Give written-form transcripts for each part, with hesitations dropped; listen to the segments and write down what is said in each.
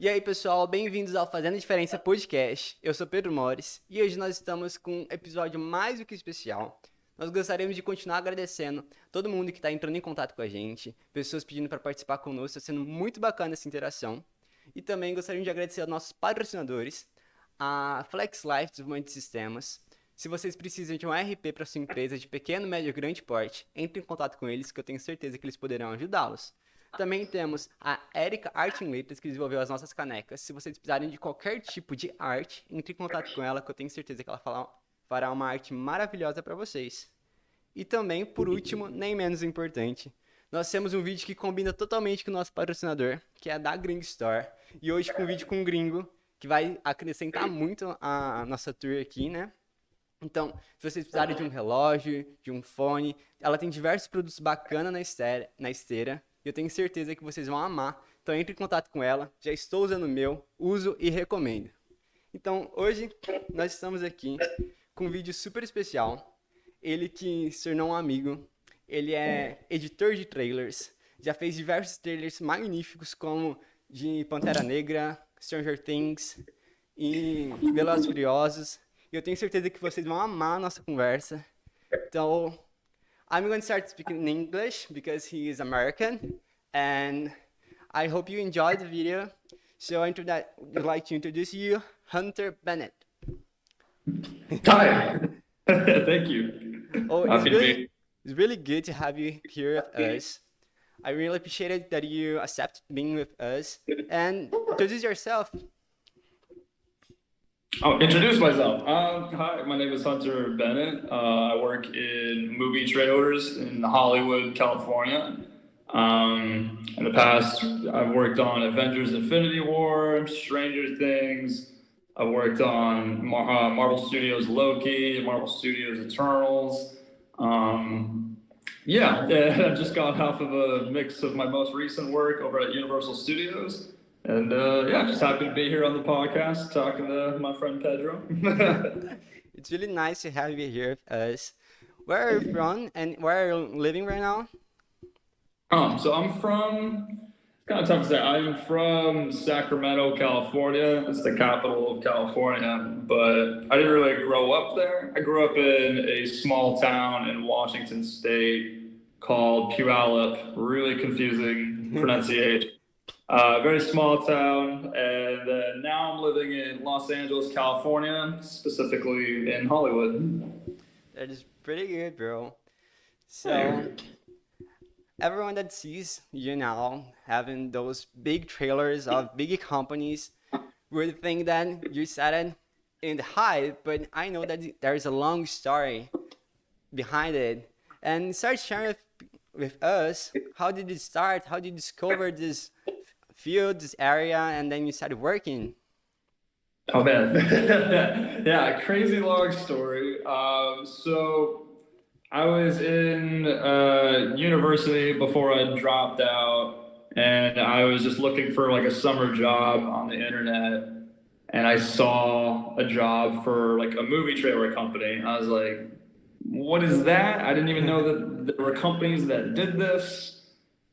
E aí, pessoal, bem-vindos ao Fazendo Diferença Podcast. Eu sou Pedro Mores e hoje nós estamos com um episódio mais do que especial. Nós gostaríamos de continuar agradecendo todo mundo que está entrando em contato com a gente, pessoas pedindo para participar conosco, está sendo muito bacana essa interação. E também gostaríamos de agradecer aos nossos patrocinadores, a Flexlife, desenvolvimento de sistemas. Se vocês precisam de um RP para sua empresa de pequeno, médio e grande porte, entre em contato com eles que eu tenho certeza que eles poderão ajudá-los. Também temos a Érica Arte em Letras, que desenvolveu as nossas canecas. Se vocês precisarem de qualquer tipo de arte, entre em contato com ela, que eu tenho certeza que ela fará uma arte maravilhosa para vocês. E também, por último, nem menos importante, nós temos um vídeo que combina totalmente com o nosso patrocinador, que é da Gringa Store. E hoje com um vídeo com um gringo, que vai acrescentar muito a nossa tour aqui, né? Então, se vocês precisarem de um relógio, de um fone, ela tem diversos produtos bacanas na esteira. E eu tenho certeza que vocês vão amar. Então entre em contato com ela. Já estou usando o meu, uso e recomendo. Então hoje nós estamos aqui com um vídeo super especial. Ele que se tornou um amigo. Ele é editor de trailers. Já fez diversos trailers magníficos como de Pantera Negra, Stranger Things e Velozes e Furiosos. E eu tenho certeza que vocês vão amar a nossa conversa. Então I'm going to start speaking in English because he is American, and I hope you enjoyed the video. So I would like to introduce you, Hunter Bennett. Hi, thank you. Oh, it's really good to have you here with us. I really appreciate that you accepted being with us. And introduce yourself. I'll introduce myself. Hi, my name is Hunter Bennett. I work in movie trailers in Hollywood, California. In the past, I've worked on Avengers Infinity War, Stranger Things. I've worked on Marvel Studios Loki, Marvel Studios Eternals. I just got off of a mix of my most recent work over at Universal Studios. And just happy to be here on the podcast talking to my friend Pedro. It's really nice to have you here with us. Where are you from and where are you living right now? So I'm from, it's kind of tough to say, I'm from Sacramento, California. It's the capital of California, but I didn't really grow up there. I grew up in a small town in Washington State called Puyallup, really confusing pronunciation. Very small town, and now I'm living in Los Angeles, California, specifically in Hollywood. That is pretty good, bro. So, everyone that sees you now having those big trailers of big companies would think that you started in the hype, but I know that there's a long story behind it. And start sharing with us, how did it start? How did you discover this field, this area, and then you started working? Oh man, yeah, crazy long story. So I was in university before I dropped out, and I was just looking for like a summer job on the internet, and I saw a job for like a movie trailer company. And I was like, what is that? I didn't even know that there were companies that did this.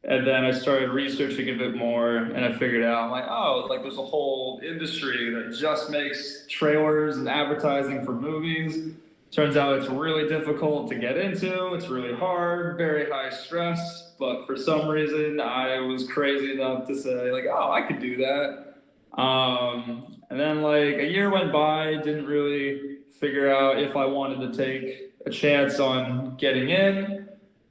And then I started researching a bit more, and I figured out, like, oh, like there's a whole industry that just makes trailers and advertising for movies. Turns out it's really difficult to get into. It's really hard, very high stress. But for some reason, I was crazy enough to say, like, oh, I could do that. And then like a year went by, didn't really figure out if I wanted to take a chance on getting in.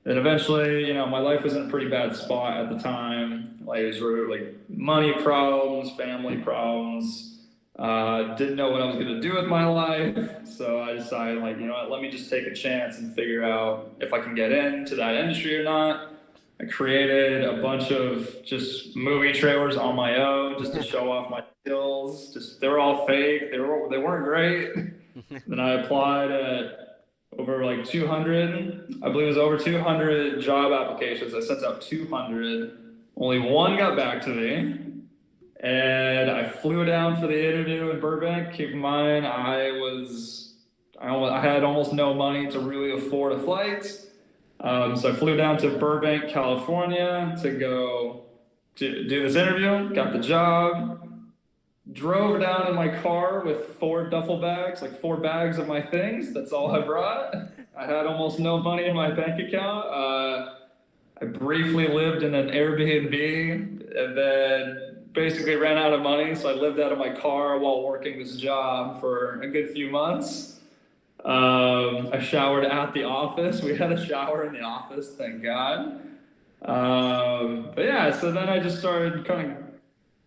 Then eventually, my life was in a pretty bad spot at the time. Like, it was really, like money problems, family problems. Didn't know what I was going to do with my life. So I decided, like, you know what, let me just take a chance and figure out if I can get into that industry or not. I created a bunch of just movie trailers on my own just to show off my skills. They were all fake. They weren't great. Then I applied at over like 200, I believe it was over 200 job applications. I sent out 200. Only one got back to me. And I flew down for the interview in Burbank. Keep in mind, I had almost no money to really afford a flight. So I flew down to Burbank, California to go to do this interview, got the job. drove down in my car with 4 duffel bags, like 4 bags of my things. That's all I brought. I had almost no money in my bank account. I briefly lived in an Airbnb and then basically ran out of money. So I lived out of my car while working this job for a good few months. I showered at the office. We had a shower in the office, thank God. But yeah, so then I just started kind of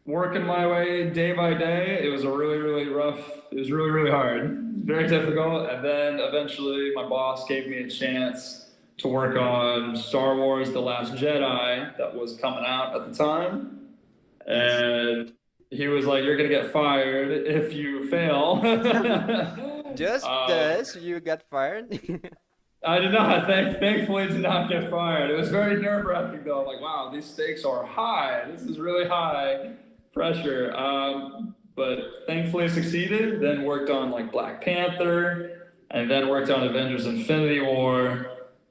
working my way day by day. It was a really, really rough, it was really, really hard, very difficult. And then eventually my boss gave me a chance to work on Star Wars The Last Jedi that was coming out at the time. And he was like, you're going to get fired if you fail. Just this, you got fired? I did not. Thankfully, did not get fired. It was very nerve-wracking, though. I'm like, wow, these stakes are high. This is really high pressure. But thankfully, succeeded. Then worked on like Black Panther, and then worked on Avengers Infinity War,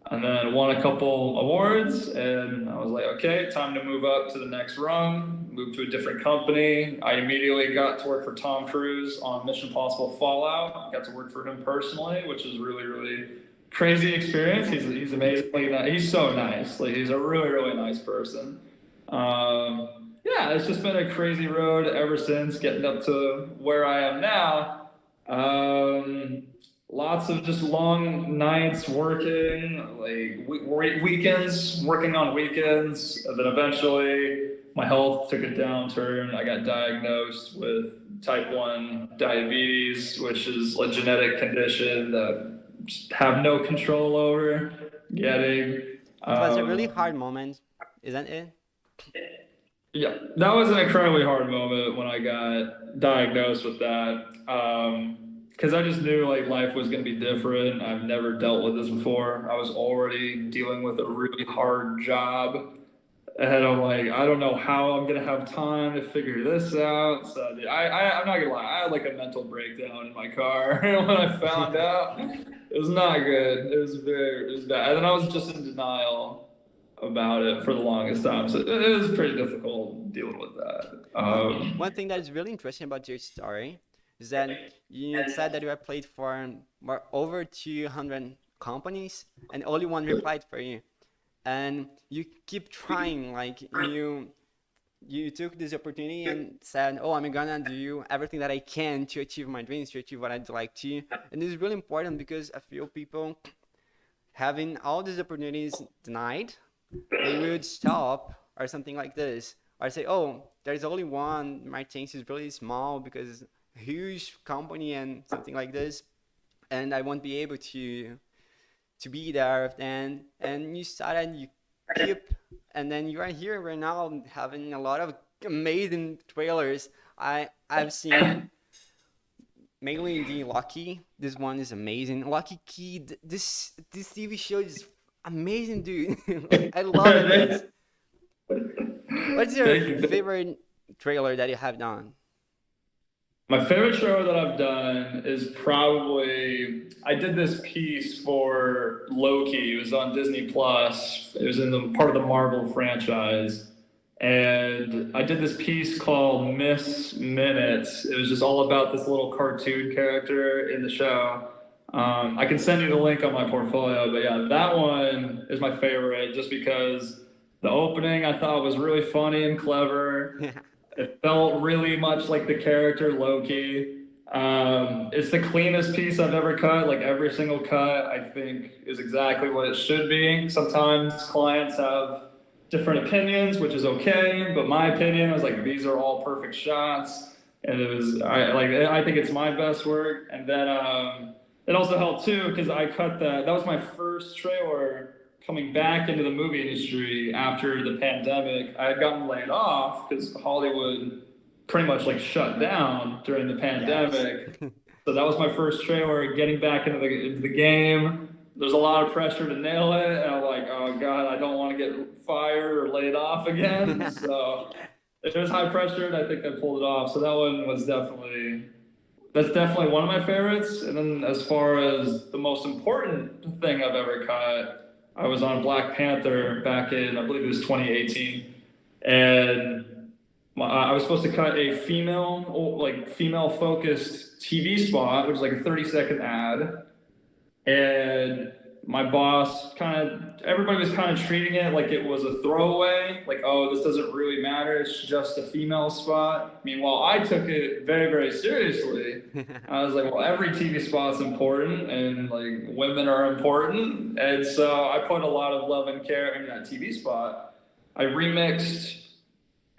and then won a couple awards. And I was like, okay, time to move up to the next rung. Moved to a different company. I immediately got to work for Tom Cruise on Mission Impossible Fallout. Got to work for him personally, which was really, really crazy experience. He's amazingly nice. He's so nice. Like, he's a really, really nice person. Yeah, it's just been a crazy road ever since getting up to where I am now. Lots of just long nights working, like weekends, working on weekends. And then eventually my health took a downturn. I got diagnosed with type 1 diabetes, which is a genetic condition that have no control over getting. It was a really hard moment, isn't it? Yeah, that was an incredibly hard moment when I got diagnosed with that. Because I just knew like life was going to be different. I've never dealt with this before. I was already dealing with a really hard job. And I'm like, I don't know how I'm going to have time to figure this out. So I'm not going to lie. I had like a mental breakdown in my car when I found out. It was not good. It was bad. And then I was just in denial about it for the longest time. So it was pretty difficult dealing with that. One thing that is really interesting about your story is that you said that you have played for over 200 companies and only one replied for you. And you keep trying, like you took this opportunity and said, oh, I'm gonna do everything that I can to achieve my dreams, to achieve what I'd like to. And this is really important because I feel people having all these opportunities denied, they would stop or something like this. Or say, oh, there's only one, my chance is really small because huge company and something like this, and I won't be able to be there. And you started, you keep, and then you are here right now having a lot of amazing trailers. I've seen mainly the Lucky. This one is amazing. Lucky Kid. This TV show is amazing, dude. I love it. What's your favorite trailer that you have done? My favorite show that I've done is probably, I did this piece for Loki. It was on Disney Plus. It was in the part of the Marvel franchise. And I did this piece called Miss Minutes. It was just all about this little cartoon character in the show. I can send you the link on my portfolio, but yeah, that one is my favorite just because the opening I thought was really funny and clever. It felt really much like the character Loki. It's the cleanest piece I've ever cut. Like every single cut, I think, is exactly what it should be. Sometimes clients have different opinions, which is okay. But my opinion was like, these are all perfect shots, and it was I think it's my best work. And then it also helped too because I cut that. That was my first trailer coming back into the movie industry after the pandemic. I had gotten laid off because Hollywood pretty much like shut down during the pandemic. Yes. So that was my first trailer getting back into the game. There's a lot of pressure to nail it. And I'm like, oh God, I don't want to get fired or laid off again. So it was high pressure and I think I pulled it off. So that one was that's definitely one of my favorites. And then as far as the most important thing I've ever cut, I was on Black Panther back in, I believe it was 2018. And I was supposed to cut a female focused TV spot, which is like a 30-second ad. And my boss everybody was kind of treating it like it was a throwaway, like, oh, this doesn't really matter, it's just a female spot. Meanwhile, I took it very, very seriously. I was like, well, every TV spot's important, and like women are important. And so I put a lot of love and care in that TV spot. I remixed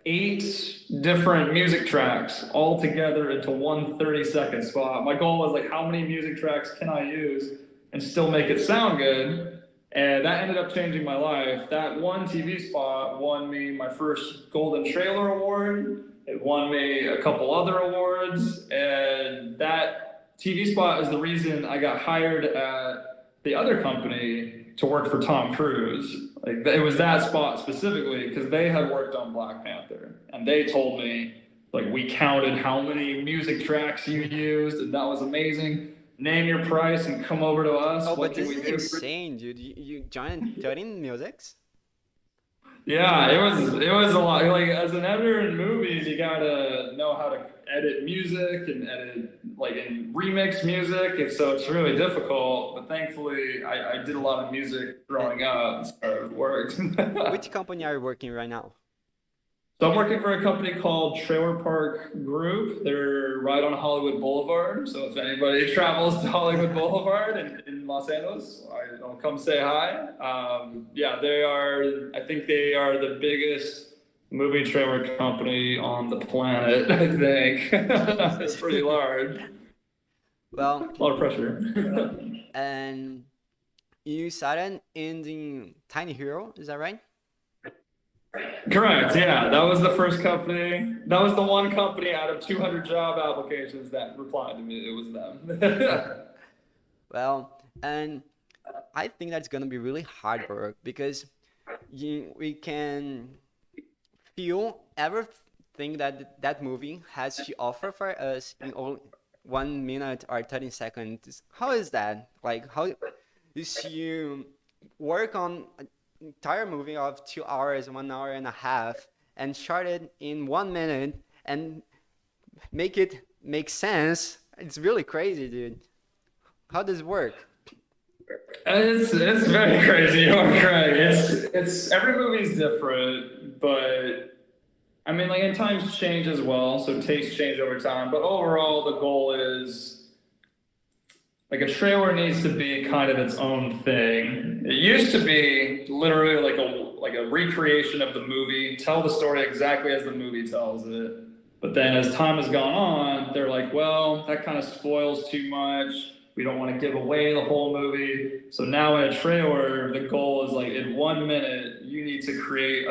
8 different music tracks all together into one 30-second spot. My goal was like, how many music tracks can I use and still make it sound good? And that ended up changing my life. That one TV spot won me my first Golden Trailer Award. It won me a couple other awards. And that TV spot is the reason I got hired at the other company to work for Tom Cruise. Like, it was that spot specifically because they had worked on Black Panther. And they told me, like, we counted how many music tracks you used, and that was amazing. Name your price and come over to us. Oh, but this is insane, dude. You joining musics? Yeah, it was a lot. Like, as an editor in movies, you gotta know how to edit music and and remix music, and so it's really difficult. But thankfully, I did a lot of music growing up, so it worked. Which company are you working right now? So I'm working for a company called Trailer Park Group. They're right on Hollywood Boulevard. So if anybody travels to Hollywood Boulevard in Los Angeles, I'll come say hi. I think they are the biggest movie trailer company on the planet, I think. It's pretty large. Well, a lot of pressure. And you started in the Tiny Hero, is that right? Correct, yeah. That was the first company. That was the one company out of 200 job applications that replied to me. It was them. Well, and I think that's going to be really hard work because we can feel everything that movie has to offer for us in only 1 minute or 30 seconds. How is that? Like, how is you work on entire movie of 2 hours, 1 hour and a half, and shot it in 1 minute and make it make sense? It's really crazy, dude. How does it work? It's very crazy. You're correct. It's every movie's different, but I mean, like, and times change as well, so tastes change over time. But overall, the goal is, like, a trailer needs to be kind of its own thing. It used to be literally like a recreation of the movie, tell the story exactly as the movie tells it. But then as time has gone on, they're like, well, that kind of spoils too much. We don't want to give away the whole movie. So now in a trailer, the goal is, like, in 1 minute, you need to create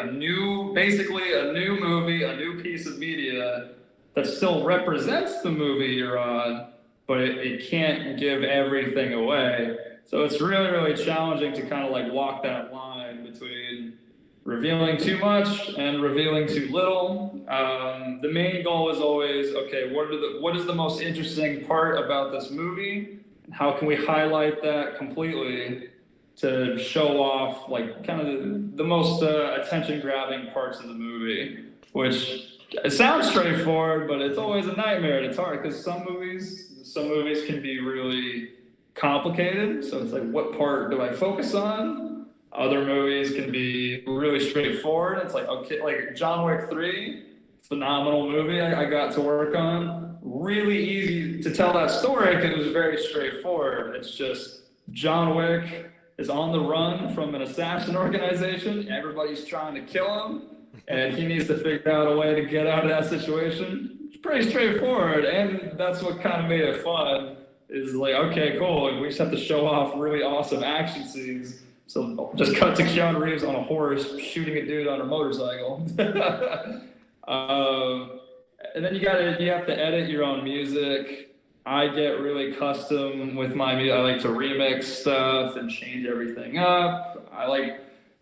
basically a new movie, a new piece of media that still represents the movie you're on, but it can't give everything away. So it's really, really challenging to kind of like walk that line between revealing too much and revealing too little. The main goal is always, okay, what is the most interesting part about this movie? How can we highlight that completely to show off, like, kind of the most attention-grabbing parts of the movie, which it sounds straightforward, but it's always a nightmare. It's hard because some movies can be really complicated. So it's like, what part do I focus on? Other movies can be really straightforward. It's like, okay, like John Wick 3, phenomenal movie I got to work on. Really easy to tell that story because it was very straightforward. It's just John Wick is on the run from an assassin organization. Everybody's trying to kill him, and he needs to figure out a way to get out of that situation. It's pretty straightforward, and that's what kind of made it fun. Is like, okay, cool, we just have to show off really awesome action scenes. So just cut to Keanu Reeves on a horse shooting a dude on a motorcycle. And then you have to edit your own music. I get really custom with my music. I like to remix stuff and change everything up.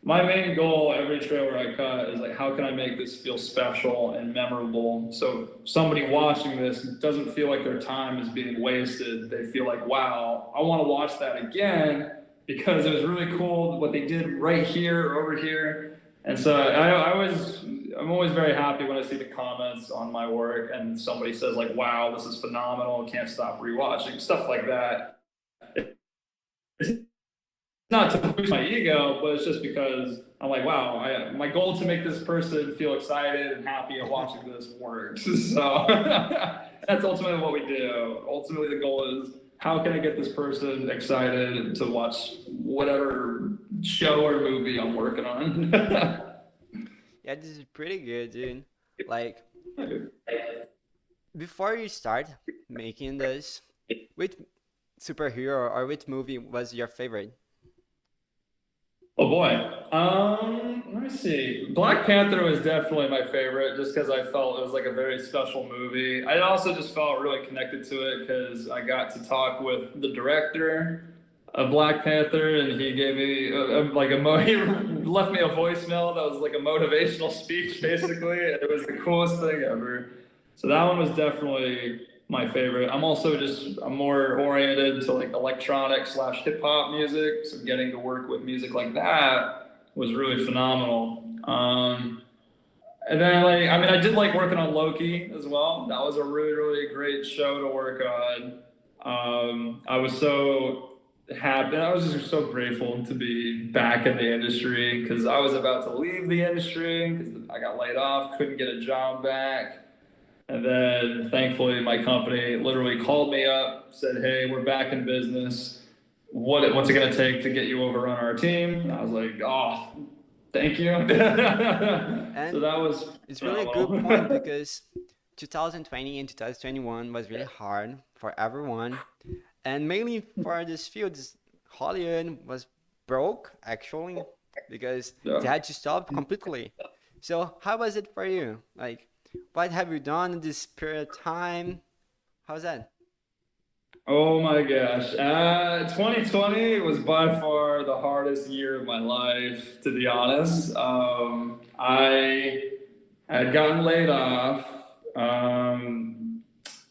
My main goal every trailer I cut is like, how can I make this feel special and memorable? So somebody watching this doesn't feel like their time is being wasted. They feel like, wow, I want to watch that again because it was really cool what they did right here or over here. And so I I'm always very happy when I see the comments on my work and somebody says like, wow, this is phenomenal, can't stop rewatching, stuff like that. It's not to boost my ego, but it's just because I'm like, wow, my goal to make this person feel excited and happy at watching this works. So that's ultimately what we do. Ultimately, the goal is, how can I get this person excited to watch whatever show or movie I'm working on? Yeah, this is pretty good, dude. Like, before you start making this, which superhero or which movie was your favorite? Oh boy. Let me see. Black Panther was definitely my favorite just because I felt it was like a very special movie. I also just felt really connected to it because I got to talk with the director of Black Panther, and he gave me he left me a voicemail that was like a motivational speech basically. It was the coolest thing ever. So that one was definitely my favorite. I'm more oriented to like electronic / hip hop music. So getting to work with music like that was really phenomenal. And then I did like working on Loki as well. That was a really, really great show to work on. I was so happy. I was just so grateful to be back in the industry because I was about to leave the industry because I got laid off, couldn't get a job back. And then thankfully my company literally called me up, said, hey, we're back in business. What's it going to take to get you over on our team? And I was like, oh, thank you. And so that was it's really a good point because 2020 and 2021 was really hard for everyone. And mainly for this field, Hollywood was broke actually because they had to stop completely. So how was it for you? Like, what have you done in this period of time? How's that? Oh my gosh. 2020 was by far the hardest year of my life, to be honest. I had gotten laid off.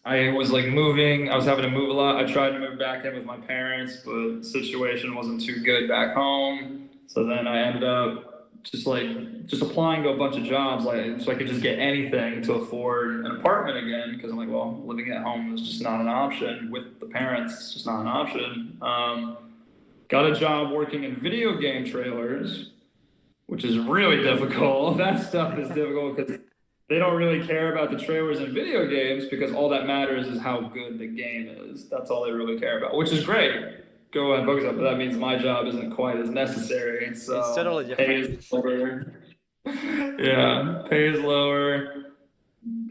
I was moving. I was having to move a lot. I tried to move back in with my parents, but the situation wasn't too good back home. So then I ended up just applying to a bunch of jobs so I could just get anything to afford an apartment again, because I'm like, well, living at home is just not an option with the parents. It's just not an option. Got a job working in video game trailers, which is really difficult. That stuff is difficult because they don't really care about the trailers in video games because all that matters is how good the game is. That's all they really care about, which is great. Go ahead and focus on, but that means my job isn't quite as necessary. So it's totally different. Pay is lower. Yeah, pay is lower.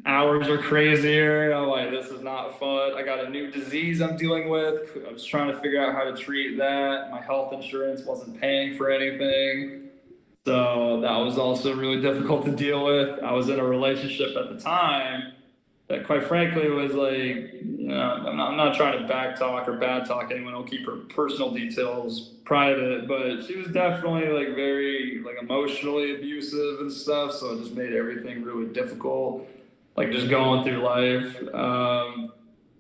Hours are crazier. I'm like, this is not fun. I got a new disease I'm dealing with. I was trying to figure out how to treat that. My health insurance wasn't paying for anything. So that was also really difficult to deal with. I was in a relationship at the time that quite frankly was I'm not trying to backtalk or bad talk anyone. I'll keep her personal details private, but she was definitely very emotionally abusive and stuff. So it just made everything really difficult, just going through life.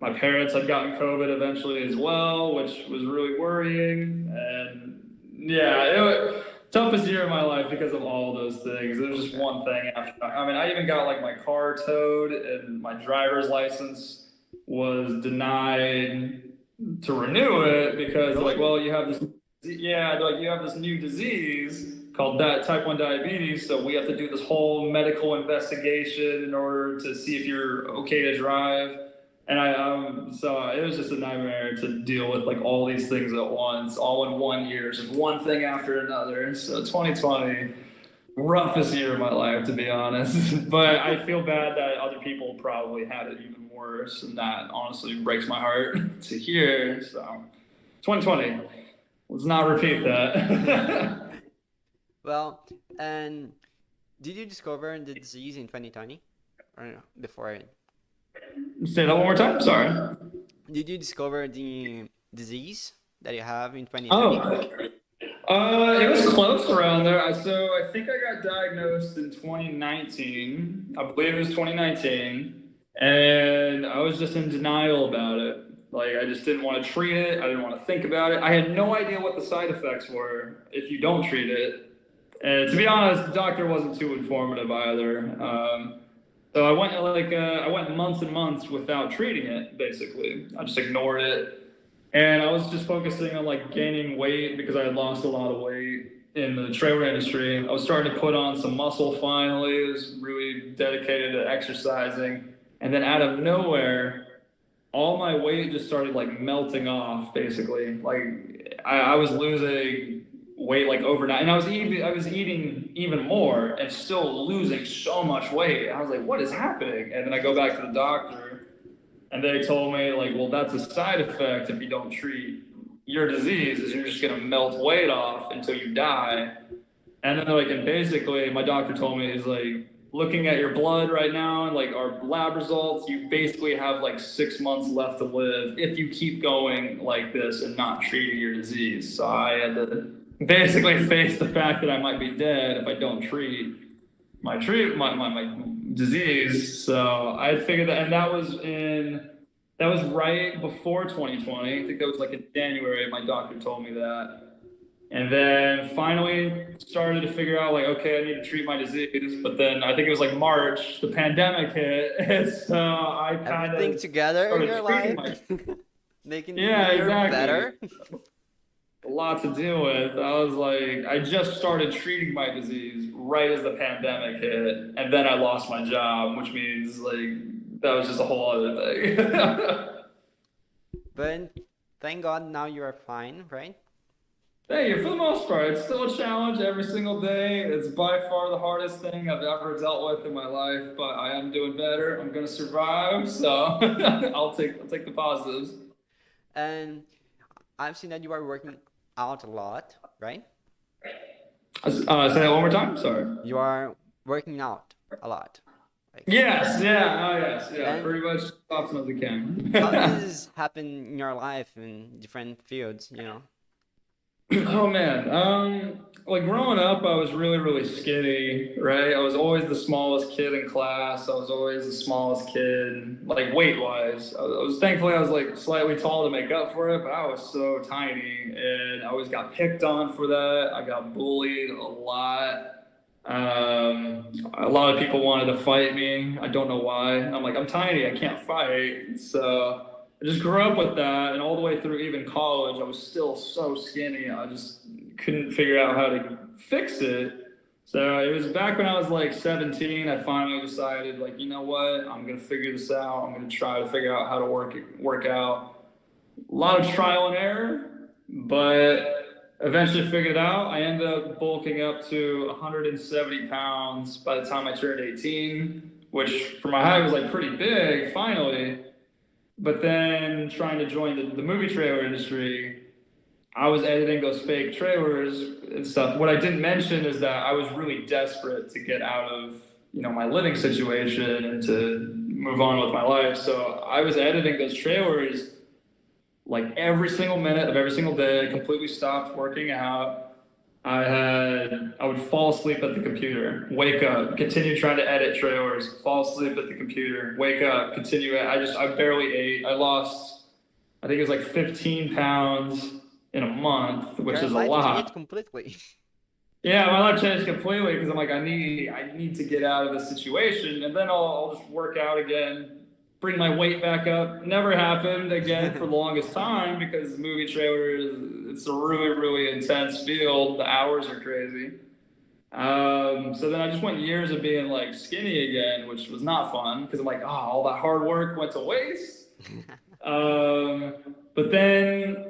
My parents had gotten COVID eventually as well, which was really worrying. And yeah, it was toughest year of my life because of all those things. It was just one thing after. I even got my car towed, and my driver's license was denied to renew it because you have this. Yeah, you have this new disease called type 1 diabetes, so we have to do this whole medical investigation in order to see if you're okay to drive. And so it was just a nightmare to deal with all these things at once, all in 1 year, just one thing after another. So 2020, roughest year of my life, to be honest. But I feel bad that other people probably had it even worse, and that honestly breaks my heart to hear. So 2020, let's not repeat that. Well, and did you discover the disease in 2020 or no, before it? Say that one more time. Sorry. Did you discover the disease that you have in 2020? It was close around there. So I think I got diagnosed in 2019. I believe it was 2019, and I was just in denial about it. I just didn't want to treat it. I didn't want to think about it. I had no idea what the side effects were if you don't treat it. And to be honest, the doctor wasn't too informative either. So I went months and months without treating it. Basically, I just ignored it, and I was just focusing on like gaining weight because I had lost a lot of weight in the trailer industry. I was starting to put on some muscle finally. I was really dedicated to exercising, and then out of nowhere, all my weight just started like melting off. Basically, like I was losing weight like overnight, and I was eating even more and still losing so much weight. I was like, what is happening? And then I go back to the doctor, and they told me like, well, that's a side effect if you don't treat your disease, is you're just gonna melt weight off until you die. And then like, and basically my doctor told me, is like, looking at your blood right now and like our lab results, you basically have like 6 months left to live if you keep going like this and not treating your disease. So I had to basically face the fact that I might be dead if I don't treat my disease. So I figured that, and that was right before 2020. I think that was like in January. My doctor told me that. And then finally started to figure out like, okay, I need to treat my disease. But then I think it was like March, the pandemic hit. And so I kind of everything together in your life, making you better. A lot to deal with. I was like, I just started treating my disease right as the pandemic hit, and then I lost my job, which means like that was just a whole other thing. But thank God now you are fine, right? Hey, for the most part, it's still a challenge every single day. It's by far the hardest thing I've ever dealt with in my life, but I am doing better. I'm gonna survive, so I'll take the positives. And I've seen that you are working out a lot, right? Say that one more time. Sorry. You are working out a lot. Like, yes. Yeah. Oh, yes. Yeah. And pretty much as often as I can. how does this happen in your life in different fields? You know. Oh man, like growing up, I was really, really skinny, right? I was always the smallest kid in class. I was always the smallest kid, like weight-wise. Thankfully, I was like slightly tall to make up for it, but I was so tiny, and I always got picked on for that. I got bullied a lot. A lot of people wanted to fight me. I don't know why. I'm like, I'm tiny, I can't fight. So I just grew up with that, and all the way through even college, I was still so skinny. I just couldn't figure out how to fix it. So it was back when I was like 17, I finally decided, like, you know what? I'm going to figure this out. I'm going to try to figure out how to work out. A lot of trial and error, but eventually figured it out. I ended up bulking up to 170 pounds by the time I turned 18, which for my height was like pretty big, finally. But then trying to join the movie trailer industry, I was editing those fake trailers and stuff. What I didn't mention is that I was really desperate to get out of, my living situation and to move on with my life. So I was editing those trailers like every single minute of every single day. I completely stopped working out. I would fall asleep at the computer, wake up, continue trying to edit trailers, fall asleep at the computer, wake up, continue. I barely ate. I lost, I think it was like 15 pounds in a month, which is a lot. Changed completely. Yeah, my life changed completely because I'm like, I need to get out of this situation, and then I'll just work out again, bring my weight back up. Never happened again for the longest time because movie trailers, it's a really, really intense field. The hours are crazy. So then I just went years of being like skinny again, which was not fun because I'm like, all that hard work went to waste. But then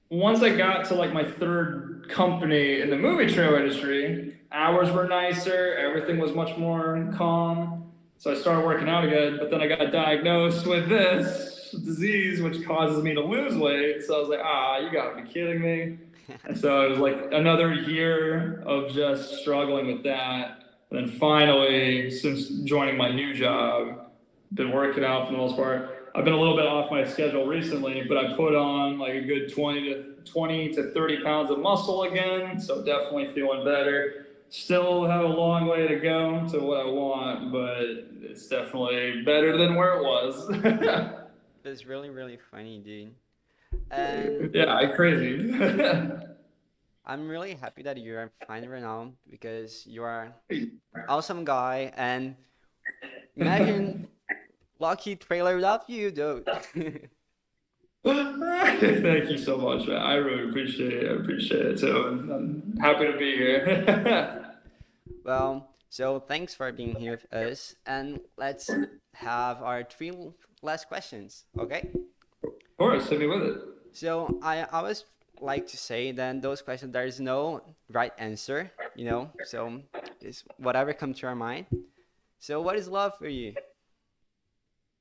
once I got to like my third company in the movie trailer industry, hours were nicer, everything was much more calm. So I started working out again, but then I got diagnosed with this disease, which causes me to lose weight. So I was like, you gotta be kidding me. And so it was like another year of just struggling with that. And then finally, since joining my new job, been working out for the most part. I've been a little bit off my schedule recently, but I put on like a good 20 to 30 pounds of muscle again. So definitely feeling better. Still have a long way to go to what I want, but it's definitely better than where it was. It's really, really funny, dude. And yeah, crazy. I'm really happy that you're fine right now because you are an awesome guy. And imagine lucky trailer without you, dude. Thank you so much, man. I really appreciate it. I appreciate it too. And I'm happy to be here. Well, so thanks for being here with us. And let's have our three last questions, okay? Of course, hit me with it. So I always like to say that those questions, there is no right answer, so it's whatever comes to our mind. So what is love for you?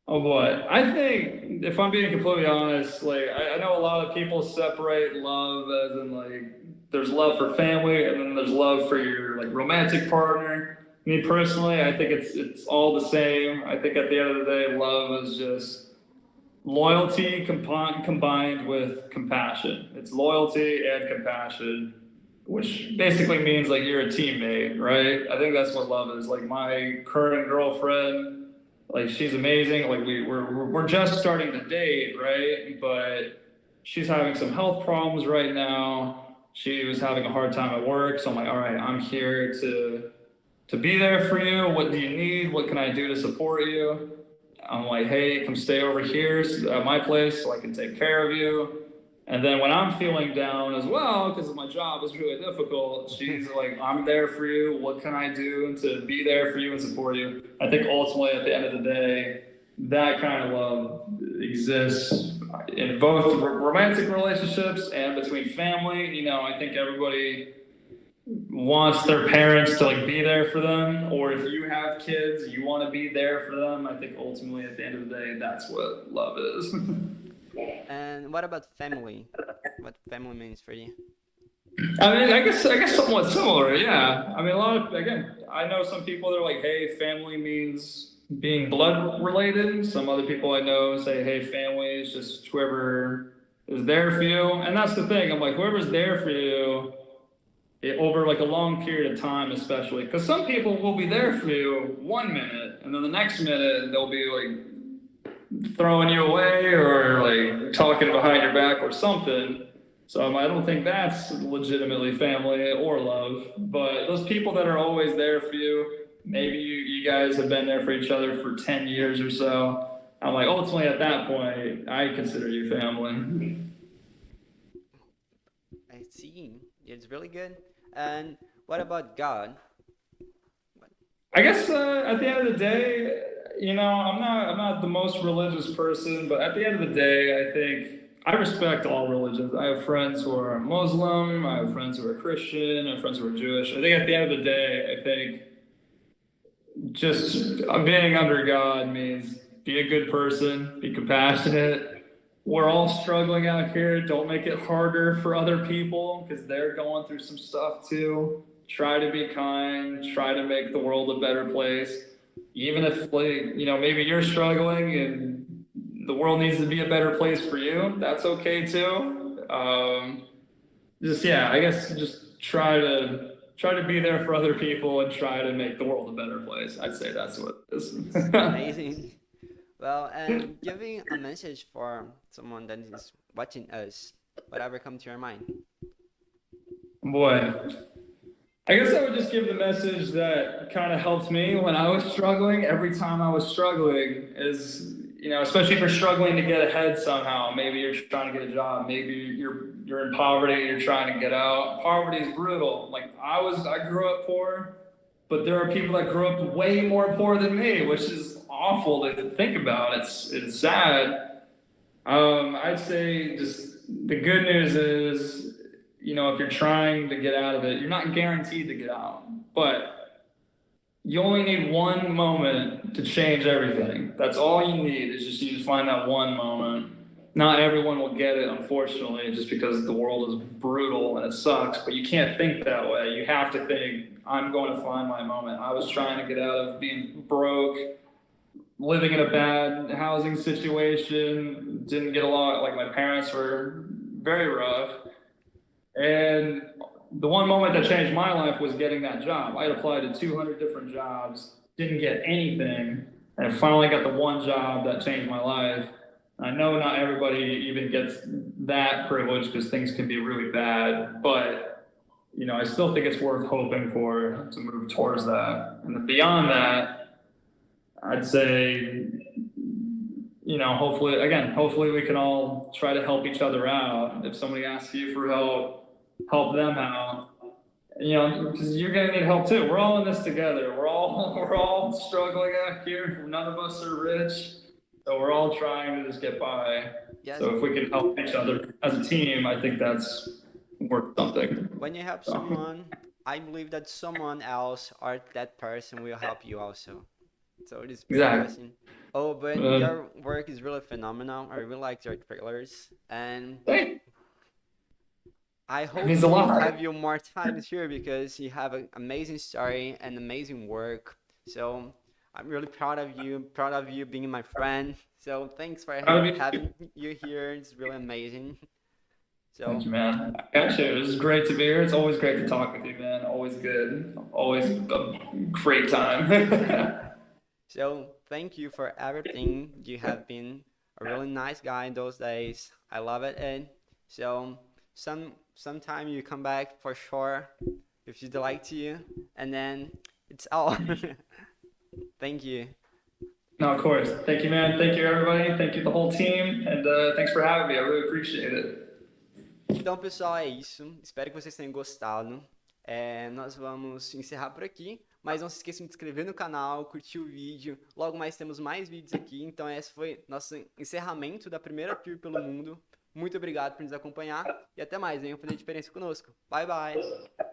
Oh boy. I think if I'm being completely honest, like I know a lot of people separate love as in like there's love for family and then there's love for your like romantic partner. Me personally, I think it's all the same. I think at the end of the day, love is just loyalty combined with compassion. It's loyalty and compassion, which basically means like you're a teammate, right? I think that's what love is. Like my current girlfriend, like she's amazing. Like we're just starting to date, right? But she's having some health problems right now. She was having a hard time at work, so I'm like, all right, I'm here to be there for you. What do you need? What can I do to support you? I'm like, hey, come stay over here at my place so I can take care of you. And then when I'm feeling down as well, because my job is really difficult, she's like, I'm there for you. What can I do to be there for you and support you? I think ultimately at the end of the day, that kind of love exists in both romantic relationships and between family. I think everybody wants their parents to like be there for them, or if you have kids, you want to be there for them. I think ultimately at the end of the day, that's what love is. And what about family? What family means for you? I mean, I guess somewhat similar, yeah. I mean, I know some people that are like, hey, family means being blood related. Some other people I know say, hey, family is just whoever is there for you. And that's the thing. I'm like, whoever's there for you over like a long period of time, especially. Because some people will be there for you 1 minute, and then the next minute they'll be like, throwing you away or like talking behind your back or something. So I don't think that's legitimately family or love. But those people that are always there for you, maybe you guys have been there for each other for 10 years or so. I'm like, ultimately at that point, I consider you family. I see. It's really good. And what about God? I guess at the end of the day, I'm not the most religious person, but at the end of the day, I think I respect all religions. I have friends who are Muslim, I have friends who are Christian, I have friends who are Jewish. I think at the end of the day, I think just being under God means be a good person, be compassionate. We're all struggling out here. Don't make it harder for other people because they're going through some stuff too. Try to be kind, try to make the world a better place. Even if, maybe you're struggling and the world needs to be a better place for you, that's okay too. I guess just try to be there for other people and try to make the world a better place. I'd say that's what it is. Amazing. Well, and giving a message for someone that is watching us, whatever comes to your mind. Boy. I guess I would just give the message that kind of helped me when I was struggling. Every time I was struggling is, especially if you're struggling to get ahead somehow. Maybe you're trying to get a job. Maybe you're in poverty and you're trying to get out. Poverty is brutal. Like I grew up poor, but there are people that grew up way more poor than me, which is awful to think about. It's sad. I'd say just the good news is, if you're trying to get out of it, you're not guaranteed to get out, but you only need one moment to change everything. That's all you need is just you to find that one moment. Not everyone will get it, unfortunately, just because the world is brutal and it sucks, but you can't think that way. You have to think, I'm going to find my moment. I was trying to get out of being broke, living in a bad housing situation, didn't get along, like my parents were very rough. And the one moment that changed my life was getting that job. I applied to 200 different jobs, didn't get anything, and I finally got the one job that changed my life. I know not everybody even gets that privilege because things can be really bad, but I still think it's worth hoping for to move towards that. And then beyond that, I'd say, hopefully we can all try to help each other out. If somebody asks you for help them out. Because you're gonna need help too. We're all in this together. We're all struggling out here. None of us are rich, so we're all trying to just get by. Yes. So if we can help each other as a team, I think that's worth something. When you help someone, I believe that someone else or that person will help you also. So it is Exactly. Oh, but your work is really phenomenal. I really like your trailers, and I hope means a lot. have you more times here because you have an amazing story and amazing work. So I'm really proud of you being my friend. So thanks for having you here. It's really amazing. So thank you, man. I got you. It was great to be here. It's always great to talk with you, man. Always good. Always a great time. So thank you for everything. You have been a really nice guy in those days. I love it. And so sometime you come back for sure if you'd like to. And then it's all. Thank you. No, of course. Thank you, man. Thank you, everybody. Thank you, the whole team. And thanks for having me. I really appreciate it. Então, pessoal, é isso. Espero que vocês tenham gostado. Nós vamos encerrar por aqui. Mas não se esqueçam de se inscrever no canal, curtir o vídeo. Logo mais temos mais vídeos aqui. Então esse foi nosso encerramento da primeira tour pelo mundo. Muito obrigado por nos acompanhar. E até mais, venham fazer diferença conosco. Bye, bye!